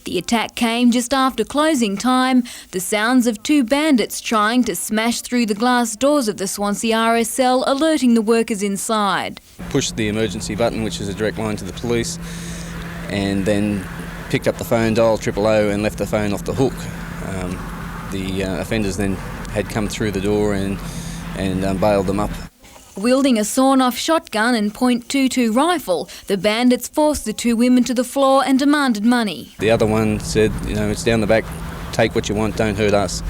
The attack came just after closing time, the sounds of two bandits trying to smash through the glass doors of the Swansea RSL alerting the workers inside. Pushed the emergency button, which is a direct line to the police, and then picked up the phone, dialed 000 and left the phone off the hook. The offenders then had come through the door and bailed them up. Wielding a sawn-off shotgun and .22 rifle, the bandits forced the two women to the floor and demanded money. The other one said, it's down the back, take what you want, don't hurt us.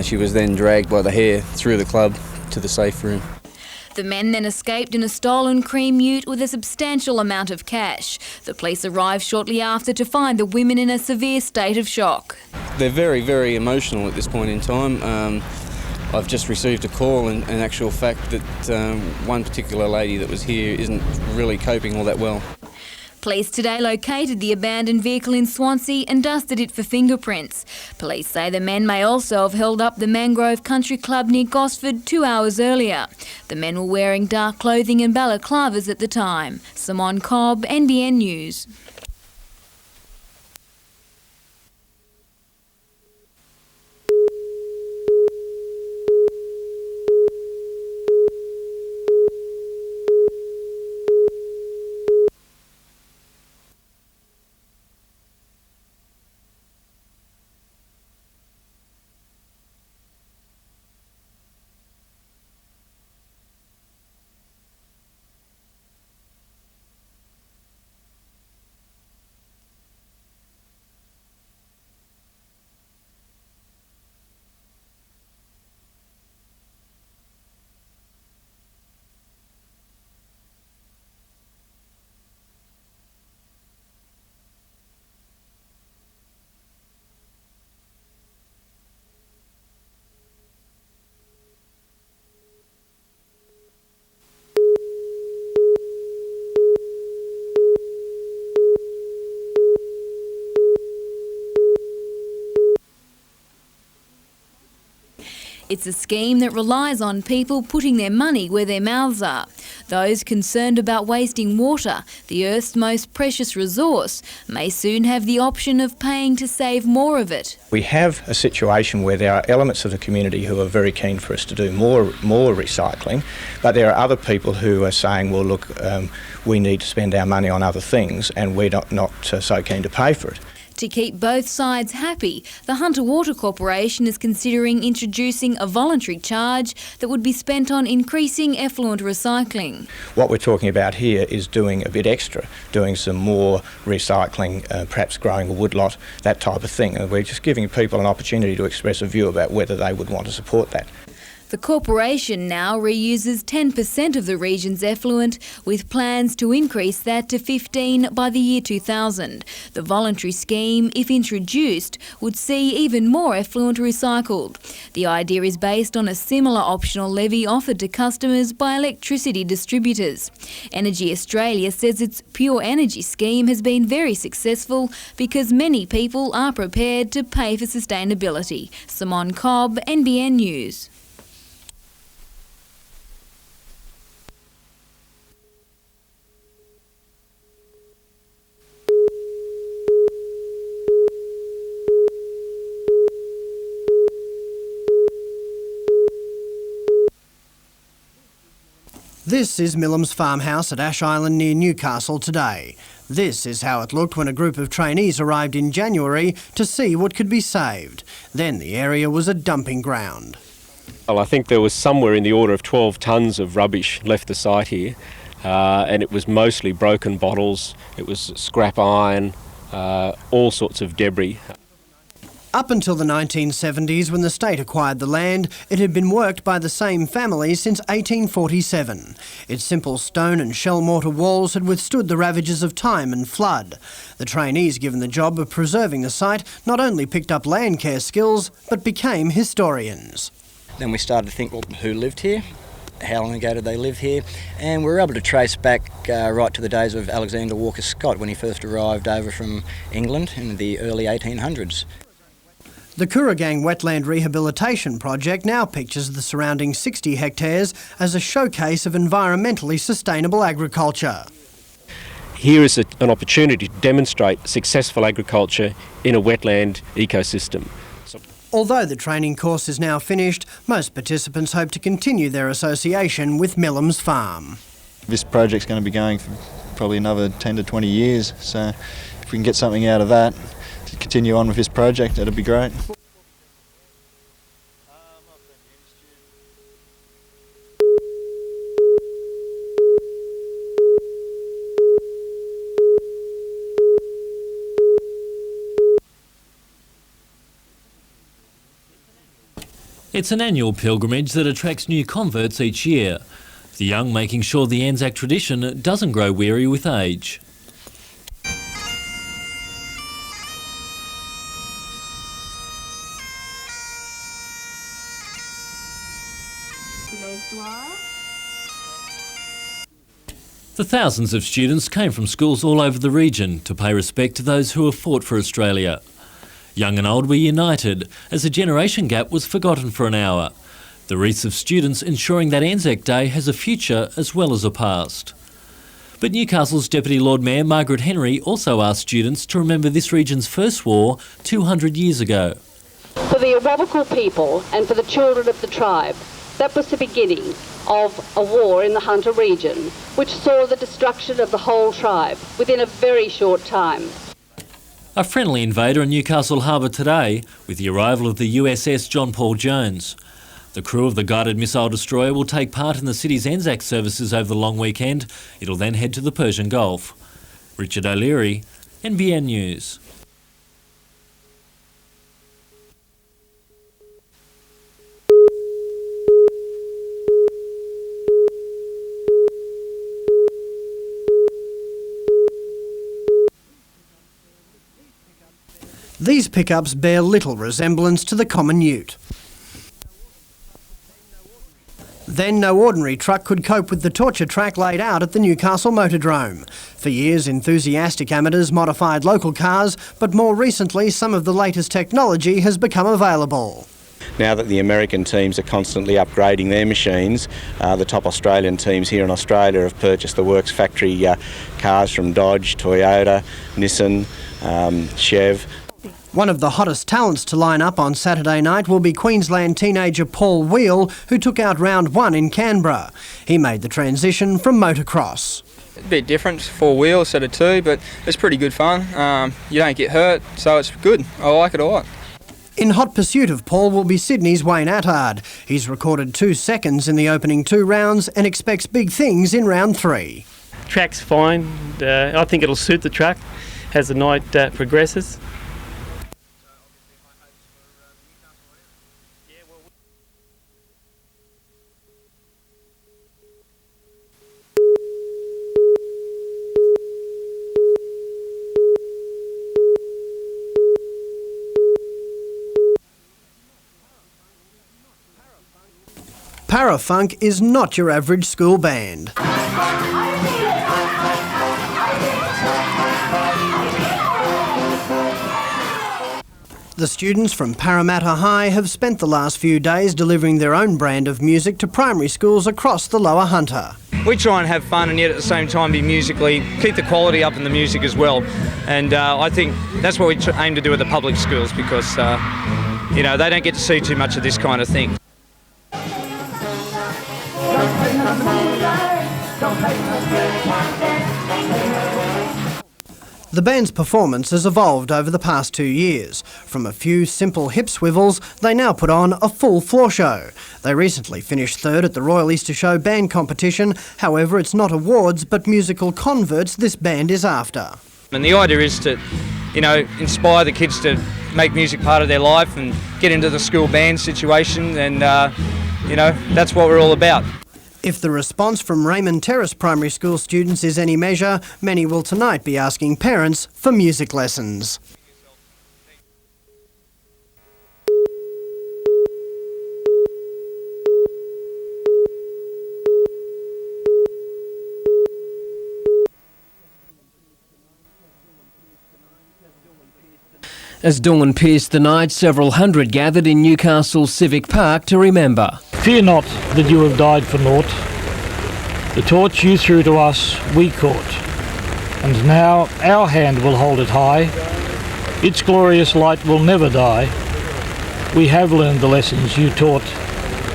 She was then dragged by the hair through the club to the safe room. The men then escaped in a stolen cream ute with a substantial amount of cash. The police arrived shortly after to find the women in a severe state of shock. They're very, very emotional at this point in time. I've just received a call in actual fact that one particular lady that was here isn't really coping all that well. Police today located the abandoned vehicle in Swansea and dusted it for fingerprints. Police say the men may also have held up the Mangrove Country Club near Gosford 2 hours earlier. The men were wearing dark clothing and balaclavas at the time. Simone Cobb, NBN News. It's a scheme that relies on people putting their money where their mouths are. Those concerned about wasting water, the Earth's most precious resource, may soon have the option of paying to save more of it. We have a situation where there are elements of the community who are very keen for us to do more recycling, but there are other people who are saying, well, look, we need to spend our money on other things and we're not so keen to pay for it. To keep both sides happy, the Hunter Water Corporation is considering introducing a voluntary charge that would be spent on increasing effluent recycling. What we're talking about here is doing a bit extra, doing some more recycling, perhaps growing a woodlot, that type of thing. And we're just giving people an opportunity to express a view about whether they would want to support that. The corporation now reuses 10% of the region's effluent, with plans to increase that to 15% by the year 2000. The voluntary scheme, if introduced, would see even more effluent recycled. The idea is based on a similar optional levy offered to customers by electricity distributors. Energy Australia says its Pure Energy scheme has been very successful because many people are prepared to pay for sustainability. Simone Cobb, NBN News. This is Millam's farmhouse at Ash Island near Newcastle today. This is how it looked when a group of trainees arrived in January to see what could be saved. Then the area was a dumping ground. Well, I think there was somewhere in the order of 12 tonnes of rubbish left the site here, and it was mostly broken bottles, it was scrap iron, all sorts of debris. Up until the 1970s, when the state acquired the land, it had been worked by the same family since 1847. Its simple stone and shell mortar walls had withstood the ravages of time and flood. The trainees given the job of preserving the site not only picked up land care skills, but became historians. Then we started to think, well, who lived here? How long ago did they live here? And we were able to trace back right to the days of Alexander Walker Scott when he first arrived over from England in the early 1800s. The Kooragang Wetland Rehabilitation Project now pictures the surrounding 60 hectares as a showcase of environmentally sustainable agriculture. here is an opportunity to demonstrate successful agriculture in a wetland ecosystem. Although the training course is now finished, most participants hope to continue their association with Millam's farm. This project's going to be going for probably another 10 to 20 years, so if we can get something out of that to continue on with this project, that'd be great. It's an annual pilgrimage that attracts new converts each year, the young making sure the Anzac tradition doesn't grow weary with age. The thousands of students came from schools all over the region to pay respect to those who have fought for Australia. Young and old were united as a generation gap was forgotten for an hour. The wreaths of students ensuring that Anzac Day has a future as well as a past. But Newcastle's Deputy Lord Mayor Margaret Henry also asked students to remember this region's first war 200 years ago. For the Aboriginal people and for the children of the tribe, that was the beginning of a war in the Hunter region, which saw the destruction of the whole tribe within a very short time. A friendly invader in Newcastle Harbour today with the arrival of the USS John Paul Jones. The crew of the guided missile destroyer will take part in the city's Anzac services over the long weekend. It'll then head to the Persian Gulf. Richard O'Leary, NBN News. These pickups bear little resemblance to the common ute. Then no ordinary truck could cope with the torture track laid out at the Newcastle Motordrome. For years, enthusiastic amateurs modified local cars, but more recently some of the latest technology has become available. Now that the American teams are constantly upgrading their machines, the top Australian teams here in Australia have purchased the Works factory cars from Dodge, Toyota, Nissan, Chev. One of the hottest talents to line up on Saturday night will be Queensland teenager Paul Wheel, who took out round one in Canberra. He made the transition from motocross. A bit different, 4 wheels instead of 2, but it's pretty good fun. You don't get hurt, so it's good. I like it a lot. In hot pursuit of Paul will be Sydney's Wayne Attard. He's recorded 2 seconds in the opening 2 rounds and expects big things in round 3. Track's fine. I think it'll suit the track as the night progresses. Parafunk is not your average school band. The students from Parramatta High have spent the last few days delivering their own brand of music to primary schools across the Lower Hunter. We try and have fun and yet at the same time be musically, keep the quality up in the music as well. And I think that's what we aim to do at the public schools because, you know, they don't get to see too much of this kind of thing. The band's performance has evolved over the past 2 years. From a few simple hip swivels, they now put on a full floor show. They recently finished 3rd at the Royal Easter Show band competition. However, it's not awards, but musical converts this band is after. And the idea is to, you know, inspire the kids to make music part of their life and get into the school band situation and, you know, that's what we're all about. If the response from Raymond Terrace Primary School students is any measure, many will tonight be asking parents for music lessons. As dawn pierced the night, several hundred gathered in Newcastle Civic Park to remember. Fear not that you have died for naught. The torch you threw to us, we caught, And now our hand will hold it high. Its glorious light will never die. We have learned the lessons you taught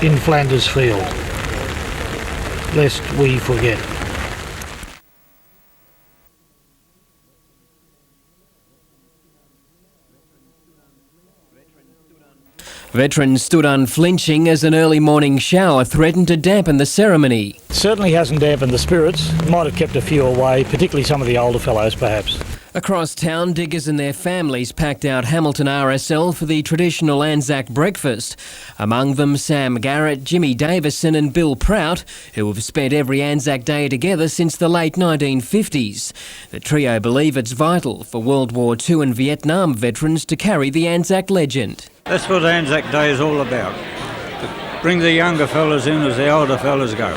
in Flanders Field, lest we forget. Veterans stood unflinching as an early morning shower threatened to dampen the ceremony. It certainly hasn't dampened the spirits. Might have kept a few away, particularly some of the older fellows perhaps. Across town, diggers and their families packed out Hamilton RSL for the traditional Anzac Breakfast. Among them Sam Garrett, Jimmy Davison and Bill Prout, who have spent every Anzac Day together since the late 1950s. The trio believe it's vital for World War II and Vietnam veterans to carry the Anzac legend. That's what Anzac Day is all about, to bring the younger fellas in as the older fellas go.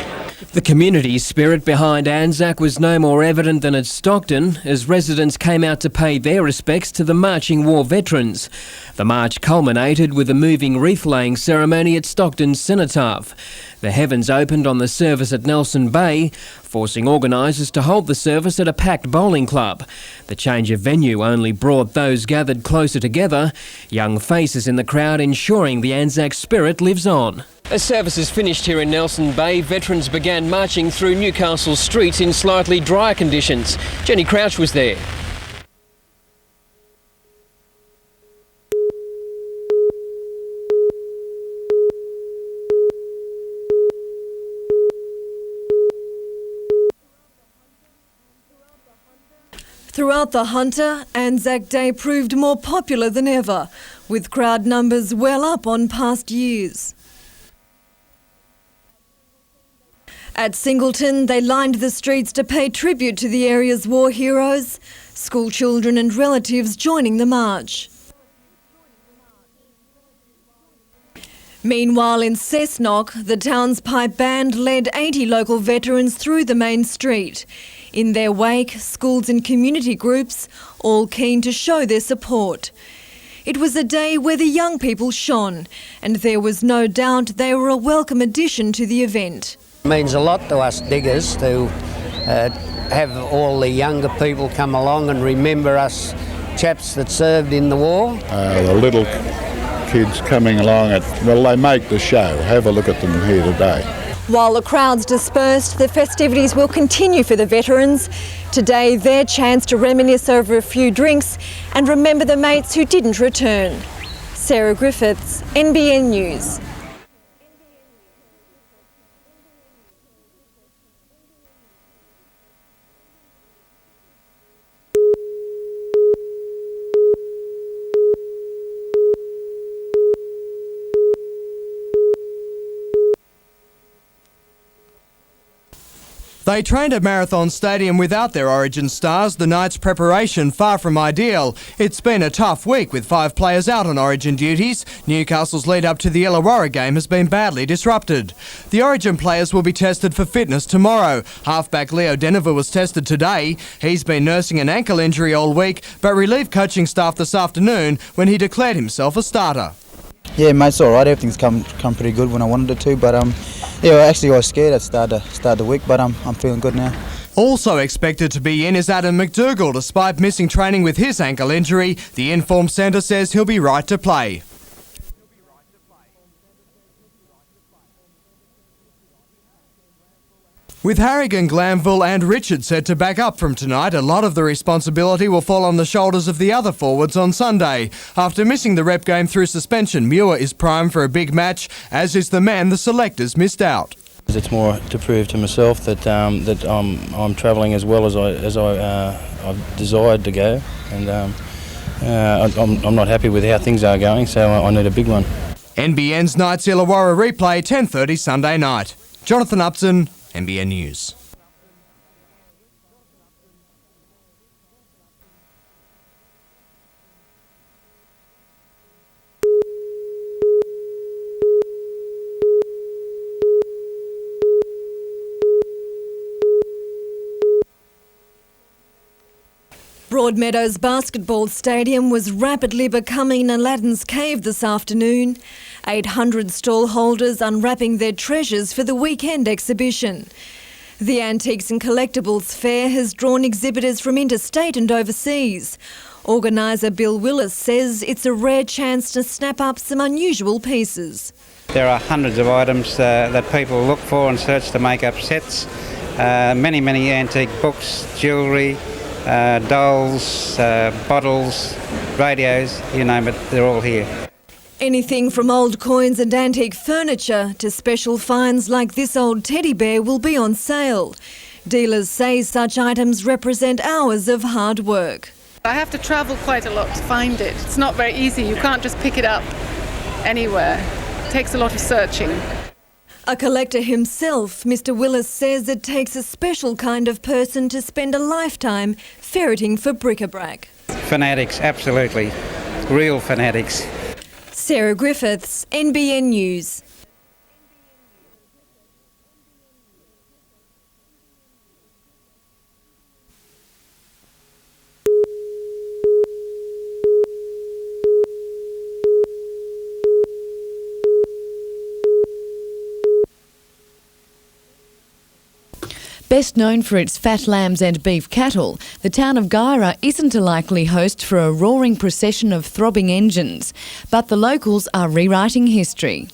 The community's spirit behind Anzac was no more evident than at Stockton as residents came out to pay their respects to the marching war veterans. The march culminated with a moving wreath-laying ceremony at Stockton's Cenotaph. The heavens opened on the service at Nelson Bay, forcing organisers to hold the service at a packed bowling club. The change of venue only brought those gathered closer together, young faces in the crowd ensuring the Anzac spirit lives on. As services finished here in Nelson Bay, veterans began marching through Newcastle streets in slightly drier conditions. Jenny Crouch was there. Throughout the Hunter, Anzac Day proved more popular than ever, with crowd numbers well up on past years. At Singleton, they lined the streets to pay tribute to the area's war heroes, school children and relatives joining the march. Meanwhile, in Cessnock, the town's pipe band led 80 local veterans through the main street. In their wake, schools and community groups, all keen to show their support. It was a day where the young people shone, and there was no doubt they were a welcome addition to the event. It means a lot to us diggers to have all the younger people come along and remember us chaps that served in the war. The little kids coming along, they make the show. Have a look at them here today. While the crowds dispersed, the festivities will continue for the veterans. Today, their chance to reminisce over a few drinks and remember the mates who didn't return. Sarah Griffiths, NBN News. They trained at Marathon Stadium without their Origin stars, the Knights' preparation far from ideal. It's been a tough week with 5 players out on Origin duties. Newcastle's lead up to the Illawarra game has been badly disrupted. The Origin players will be tested for fitness tomorrow. Halfback Leo Denver was tested today. He's been nursing an ankle injury all week, but relieved coaching staff this afternoon when he declared himself a starter. Yeah, mate, it's all right. Everything's come pretty good when I wanted it to, but yeah, I was scared at start the week, but I'm feeling good now. Also expected to be in is Adam Mcdougall. Despite missing training with his ankle injury, the Inform Centre says he'll be right to play. With Harrigan, Glanville and Richard set to back up from tonight, a lot of the responsibility will fall on the shoulders of the other forwards on Sunday. After missing the rep game through suspension, Muir is primed for a big match, as is the man the selectors missed out. It's more to prove to myself that I'm travelling as well as I've desired to go, and I'm not happy with how things are going, so I need a big one. NBN's Knights Illawarra replay 10:30 Sunday night. Jonathan Upson, NBN News. Broadmeadows Basketball Stadium was rapidly becoming Aladdin's cave this afternoon. 800 stall holders unwrapping their treasures for the weekend exhibition. The Antiques and Collectibles Fair has drawn exhibitors from interstate and overseas. Organiser Bill Willis says it's a rare chance to snap up some unusual pieces. There are hundreds of items that people look for and search to make up sets. Many antique books, jewellery, dolls, bottles, radios, you name it, they're all here. Anything from old coins and antique furniture to special finds like this old teddy bear will be on sale. Dealers say such items represent hours of hard work. I have to travel quite a lot to find it. It's not very easy. You can't just pick it up anywhere. It takes a lot of searching. A collector himself, Mr. Willis says it takes a special kind of person to spend a lifetime ferreting for bric-a-brac. Fanatics, absolutely. Real fanatics. Sarah Griffiths, NBN News. Best known for its fat lambs and beef cattle, the town of Guyra isn't a likely host for a roaring procession of throbbing engines, but the locals are rewriting history.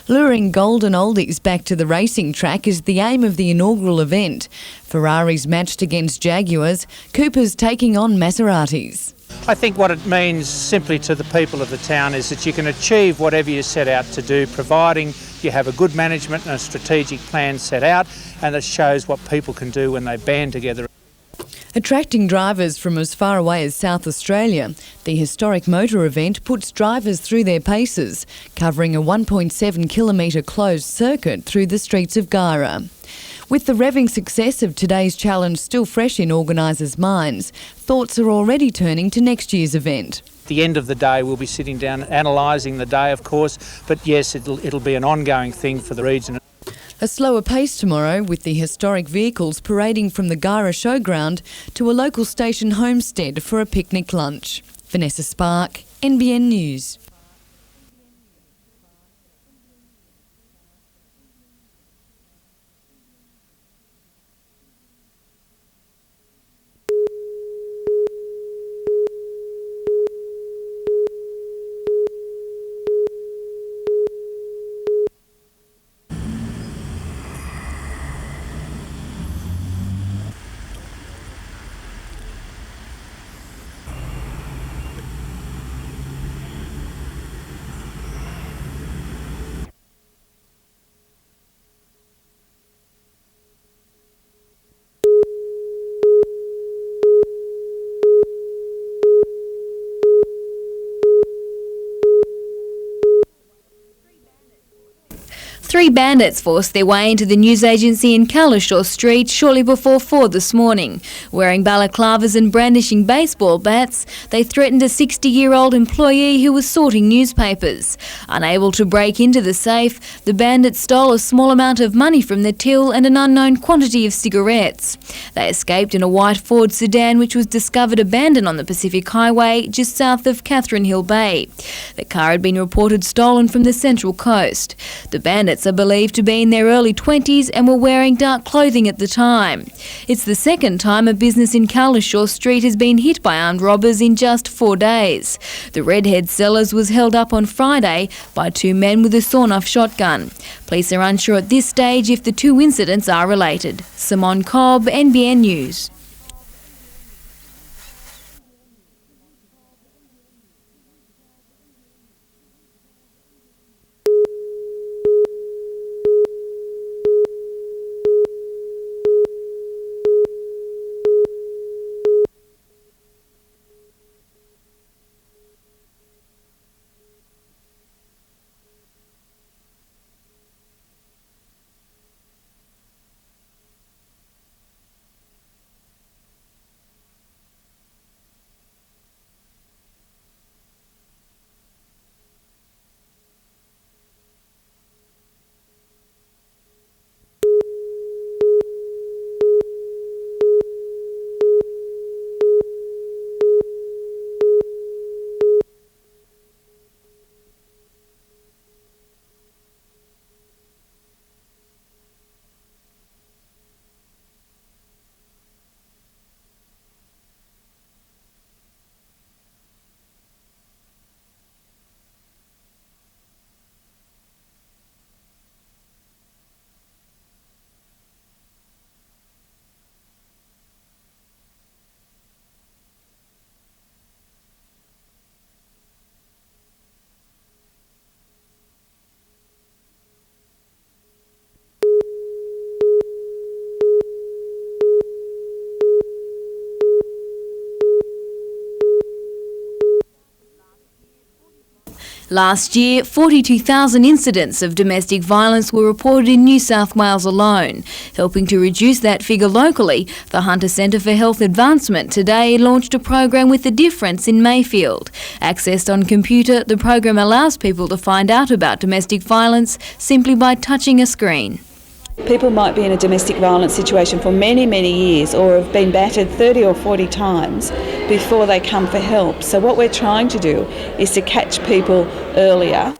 Luring golden oldies back to the racing track is the aim of the inaugural event. Ferraris matched against Jaguars, Coopers taking on Maseratis. I think what it means simply to the people of the town is that you can achieve whatever you set out to do, providing you have a good management and a strategic plan set out, and it shows what people can do when they band together. Attracting drivers from as far away as South Australia, the historic motor event puts drivers through their paces, covering a 1.7 kilometre closed circuit through the streets of Guyra. With the revving success of today's challenge still fresh in organisers' minds, thoughts are already turning to next year's event. At the end of the day, we'll be sitting down analysing the day, of course, but yes, it'll be an ongoing thing for the region. A slower pace tomorrow, with the historic vehicles parading from the Guyra Showground to a local station homestead for a picnic lunch. Vanessa Spark, NBN News. Three bandits forced their way into the news agency in Calishaw Street shortly before 4 this morning. Wearing balaclavas and brandishing baseball bats, they threatened a 60-year-old employee who was sorting newspapers. Unable to break into the safe, the bandits stole a small amount of money from the till and an unknown quantity of cigarettes. They escaped in a white Ford sedan which was discovered abandoned on the Pacific Highway just south of Catherine Hill Bay. The car had been reported stolen from the Central Coast. The bandits are believed to be in their early 20s and were wearing dark clothing at the time. It's the second time a business in Calishaw Street has been hit by armed robbers in just 4 days. The Redhead Cellars was held up on Friday by two men with a sawn-off shotgun. Police are unsure at this stage if the two incidents are related. Simone Cobb, NBN News. Last year, 42,000 incidents of domestic violence were reported in New South Wales alone. Helping to reduce that figure locally, the Hunter Centre for Health Advancement today launched a program with The Difference in Mayfield. Accessed on computer, the program allows people to find out about domestic violence simply by touching a screen. People might be in a domestic violence situation for many, many years or have been battered 30 or 40 times before they come for help. So what we're trying to do is to catch people earlier.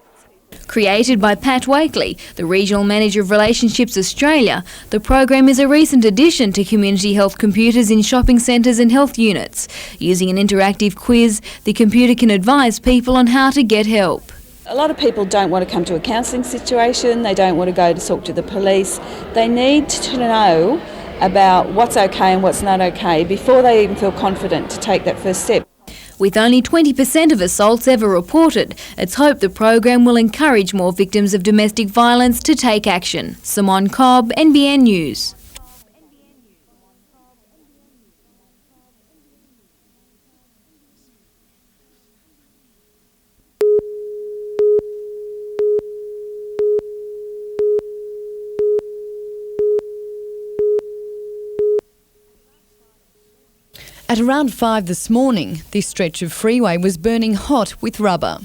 Created by Pat Wakely, the Regional Manager of Relationships Australia, the program is a recent addition to community health computers in shopping centres and health units. Using an interactive quiz, the computer can advise people on how to get help. A lot of people don't want to come to a counselling situation, they don't want to go to talk to the police. They need to know about what's okay and what's not okay before they even feel confident to take that first step. With only 20% of assaults ever reported, it's hoped the program will encourage more victims of domestic violence to take action. Simone Cobb, NBN News. At around 5 this morning, this stretch of freeway was burning hot with rubber.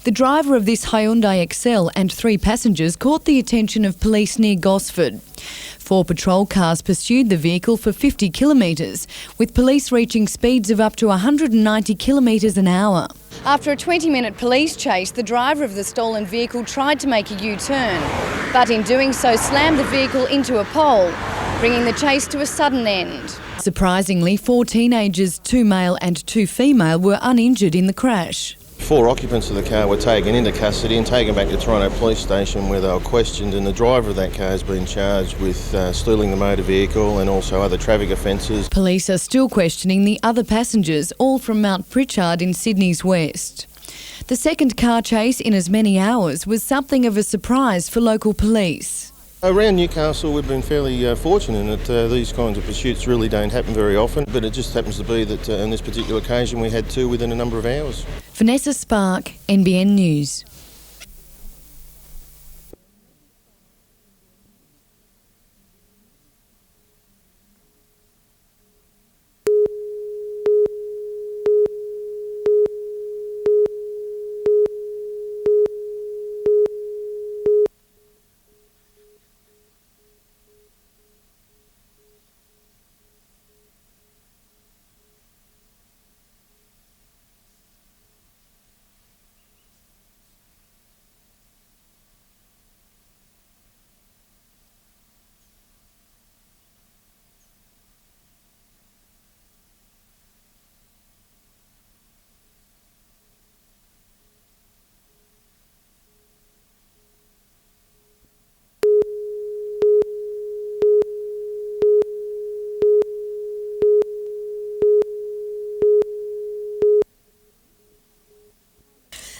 The driver of this Hyundai Excel and 3 passengers caught the attention of police near Gosford. 4 patrol cars pursued the vehicle for 50 kilometres, with police reaching speeds of up to 190 kilometres an hour. After a 20-minute police chase, the driver of the stolen vehicle tried to make a U-turn, but in doing so slammed the vehicle into a pole, bringing the chase to a sudden end. Surprisingly, 4 teenagers, 2 male and 2 female, were uninjured in the crash. 4 occupants of the car were taken into custody and taken back to Toronto Police Station where they were questioned, and the driver of that car has been charged with stealing the motor vehicle and also other traffic offences. Police are still questioning the other passengers, all from Mount Pritchard in Sydney's west. The second car chase in as many hours was something of a surprise for local police. Around Newcastle we've been fairly fortunate that these kinds of pursuits really don't happen very often, but it just happens to be that on this particular occasion we had 2 within a number of hours. Vanessa Spark, NBN News.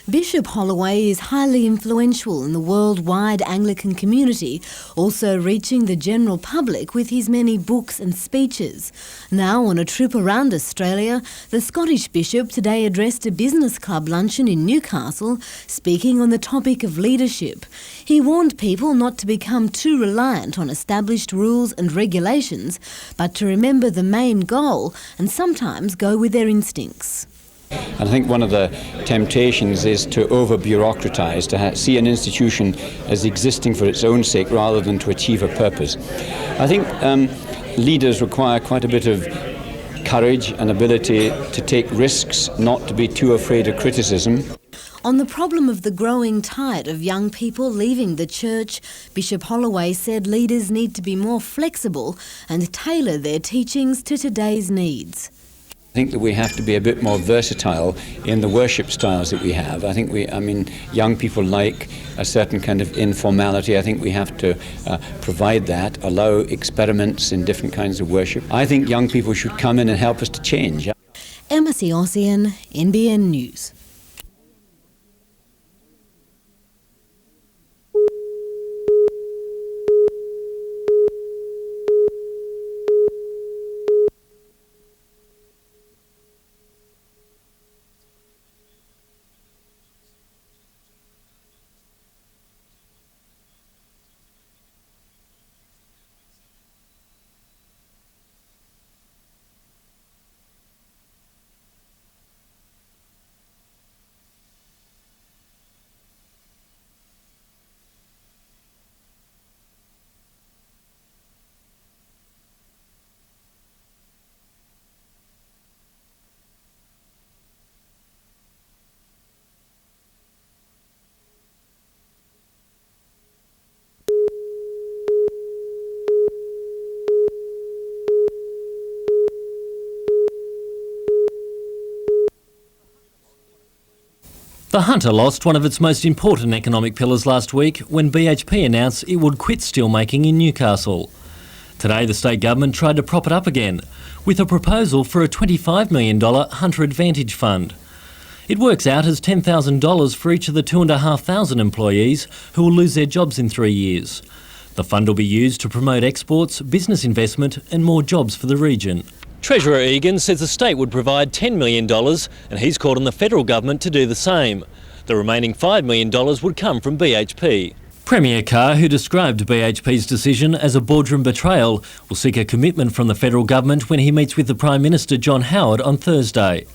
Bishop Holloway is highly influential in the worldwide Anglican community, also reaching the general public with his many books and speeches. Now on a trip around Australia, the Scottish bishop today addressed a business club luncheon in Newcastle, speaking on the topic of leadership. He warned people not to become too reliant on established rules and regulations, but to remember the main goal and sometimes go with their instincts. And I think one of the temptations is to over-bureaucratise, to see an institution as existing for its own sake rather than to achieve a purpose. I think leaders require quite a bit of courage and ability to take risks, not to be too afraid of criticism. On the problem of the growing tide of young people leaving the church, Bishop Holloway said leaders need to be more flexible and tailor their teachings to today's needs. I think that we have to be a bit more versatile in the worship styles that we have. I think young people like a certain kind of informality. I think we have to provide that, allow experiments in different kinds of worship. I think young people should come in and help us to change. Emma Siossian, NBN News. The Hunter lost one of its most important economic pillars last week when BHP announced it would quit steelmaking in Newcastle. Today, the state government tried to prop it up again with a proposal for a $25 million Hunter Advantage Fund. It works out as $10,000 for each of the 2,500 employees who will lose their jobs in 3 years. The fund will be used to promote exports, business investment and more jobs for the region. Treasurer Egan says the state would provide $10 million and he's called on the federal government to do the same. The remaining $5 million would come from BHP. Premier Carr, who described BHP's decision as a boardroom betrayal, will seek a commitment from the federal government when he meets with the Prime Minister John Howard on Thursday.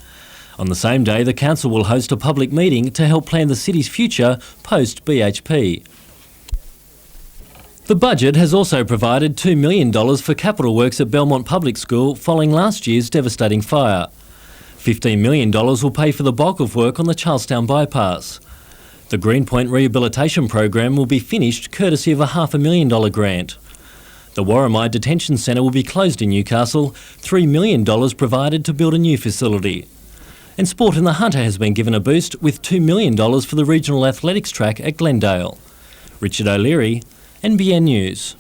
On the same day, the council will host a public meeting to help plan the city's future post-BHP. The budget has also provided $2 million for capital works at Belmont Public School following last year's devastating fire. $15 million will pay for the bulk of work on the Charlestown bypass. The Greenpoint Rehabilitation Program will be finished courtesy of a $500,000 grant. The Warramide Detention Centre will be closed in Newcastle, $3 million provided to build a new facility. And sport in the Hunter has been given a boost with $2 million for the regional athletics track at Glendale. Richard O'Leary, NBN News.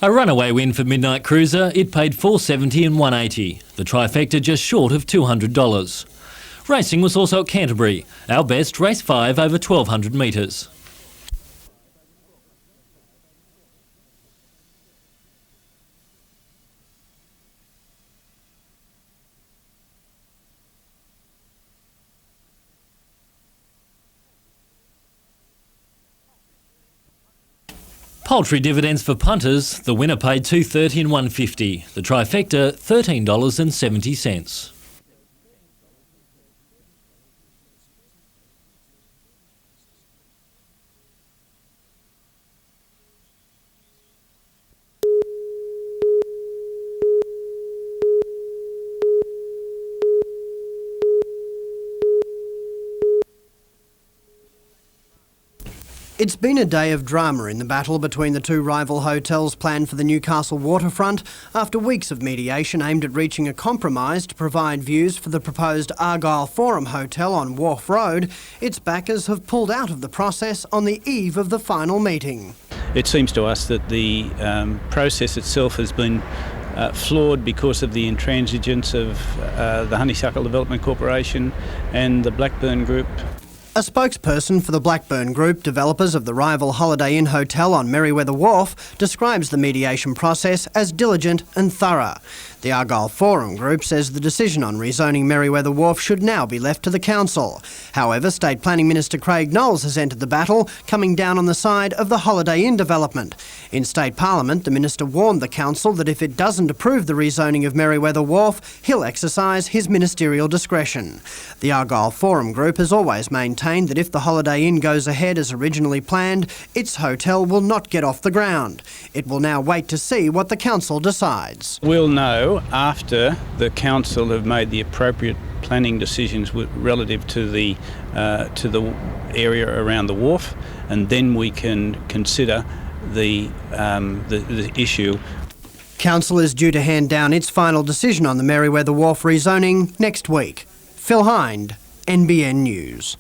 A runaway win for Midnight Cruiser. It paid $470 and $180. The trifecta just short of $200. Racing was also at Canterbury. Our best, race 5 over 1,200 metres. Poultry dividends for punters. The winner paid $2.30 and $1.50. The trifecta, $13.70. It's been a day of drama in the battle between the two rival hotels planned for the Newcastle waterfront after weeks of mediation aimed at reaching a compromise to provide views for the proposed Argyle Forum Hotel on Wharf Road. Its backers have pulled out of the process on the eve of the final meeting. It seems to us that the process itself has been flawed because of the intransigence of the Honeysuckle Development Corporation and the Blackburn Group. A spokesperson for the Blackburn Group, developers of the rival Holiday Inn Hotel on Merewether Wharf, describes the mediation process as diligent and thorough. The Argyle Forum Group says the decision on rezoning Merewether Wharf should now be left to the council. However, State Planning Minister Craig Knowles has entered the battle, coming down on the side of the Holiday Inn development. In State Parliament, the minister warned the council that if it doesn't approve the rezoning of Merewether Wharf, he'll exercise his ministerial discretion. The Argyle Forum Group has always maintained that if the Holiday Inn goes ahead as originally planned, its hotel will not get off the ground. It will now wait to see what the council decides. We'll know after the council have made the appropriate planning decisions relative to the area around the wharf, and then we can consider the issue. Council is due to hand down its final decision on the Merewether Wharf rezoning next week. Phil Hind, NBN News.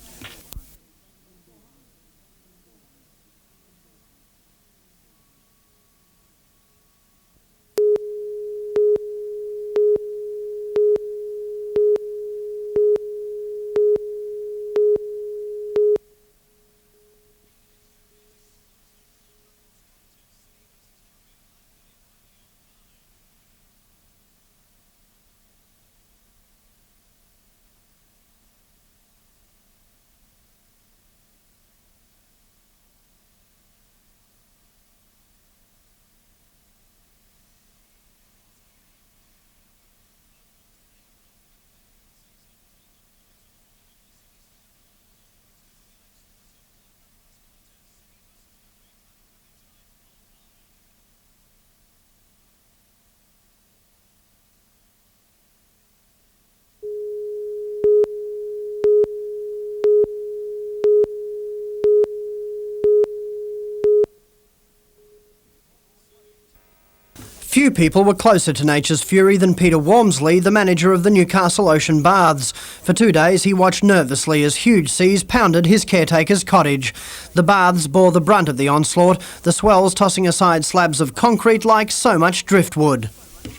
Few people were closer to nature's fury than Peter Walmsley, the manager of the Newcastle Ocean Baths. For 2 days he watched nervously as huge seas pounded his caretaker's cottage. The baths bore the brunt of the onslaught, the swells tossing aside slabs of concrete like so much driftwood.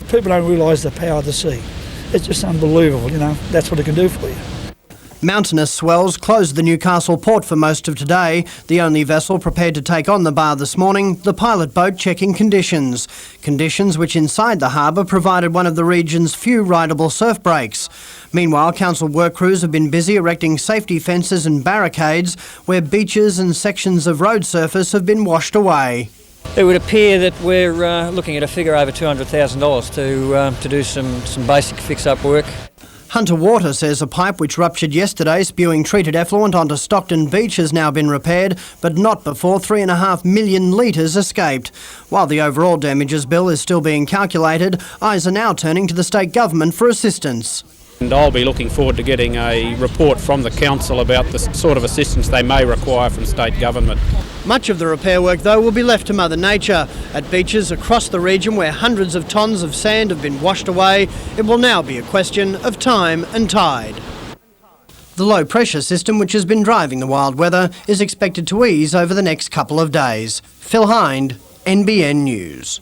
People don't realise the power of the sea. It's just unbelievable, you know, that's what it can do for you. Mountainous swells closed the Newcastle port for most of today. The only vessel prepared to take on the bar this morning, the pilot boat checking conditions. Conditions which inside the harbour provided one of the region's few rideable surf breaks. Meanwhile, council work crews have been busy erecting safety fences and barricades where beaches and sections of road surface have been washed away. It would appear that we're looking at a figure over $200,000 to do some basic fix-up work. Hunter Water says a pipe which ruptured yesterday spewing treated effluent onto Stockton Beach has now been repaired, but not before 3.5 million litres escaped. While the overall damages bill is still being calculated, eyes are now turning to the state government for assistance. And I'll be looking forward to getting a report from the council about the sort of assistance they may require from state government. Much of the repair work, though, will be left to Mother Nature. At beaches across the region where hundreds of tonnes of sand have been washed away, it will now be a question of time and tide. The low-pressure system, which has been driving the wild weather, is expected to ease over the next couple of days. Phil Hind, NBN News.